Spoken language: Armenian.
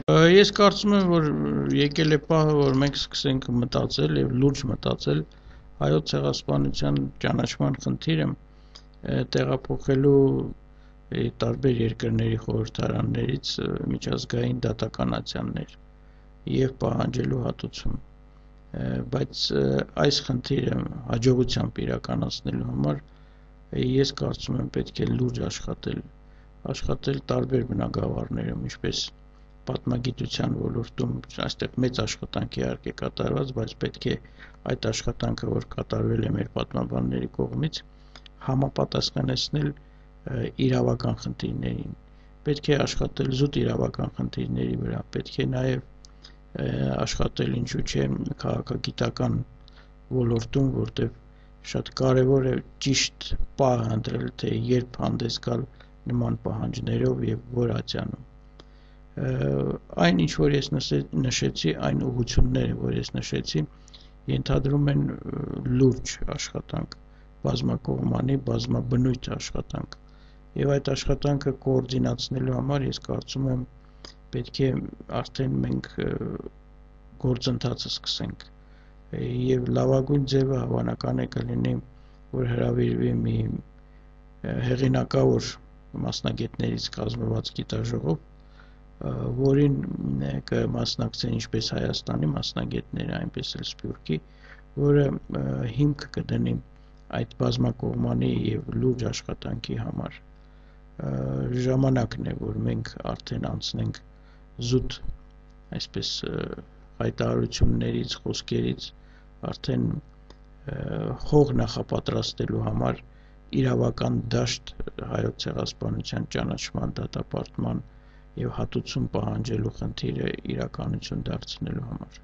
Ես կարծում եմ, որ եկել է պահը, որ մենք սկսենք մտածել եւ լուրջ մտածել հայոց ցեղասպանության ճանաչման խնդիրը տեղափոխելու տարբեր երկրների խորհրդարաններից միջազգային դատականացյաններ եւ պահանջելու հատուցում, բայց այս խնդիրը հաջողությամբ իրականացնելու համար ես կարծում եմ պետք է լուրջ աշխատել տարբեր բնագավառներում, ինչպես պատմագիտության ոլորտում, այստեղ մեծ աշխատանք իհարկե կատարված, բայց պետք է այդ աշխատանքը, որ կատարվել է մեր պատմաբանների կողմից, համապատասխանեցնել իրավական խնդիրներին, պետք է աշխատել զուտ իրավական խնդիրների վրա, պետք է նաև աշխատել ինչու չէ քաղաքագիտական ոլորտում, որտեղ շատ կարևոր է ճիշտ պահ ընտրել, թե երբ հանդես գալ նման պահանջներով եւ որ ատյանում այն ինչ որ ես նշեցի, այն ուղղությունները, որ ես նշեցի, ենթադրում են լուրջ աշխատանք, բազմակողմանի, բազմաբնույթ աշխատանք։ Եվ այդ աշխատանքը կոորդինացնելու համար ես կարծում եմ պետք է արդեն մենք գործընթացը սկսենք։ Եվ լավագույն ձևը հավանական է կլինի, որ հրավիրվի մի հեղինակավոր մասնագետներից կազմված գիտաժողով, որին կմասնակցեն ինչպես Հայաստանի մասնագետները, այնպես էլ Սփյուռքի, որը հիմք կդնի այդ բազմակողմանի եւ լուրջ աշխատանքի համար։ Ժամանակն է, որ մենք արդեն անցնենք զուտ այսպես հայտարարություններից, խոսքերից արդեն հող նախապատրաստելու համար իրավական դաշտ հայոց ցեղասպանության ճանաչման դատապարտման եւ հատուցում պահանջելու խնդիրը իրականություն դարձնելու համար։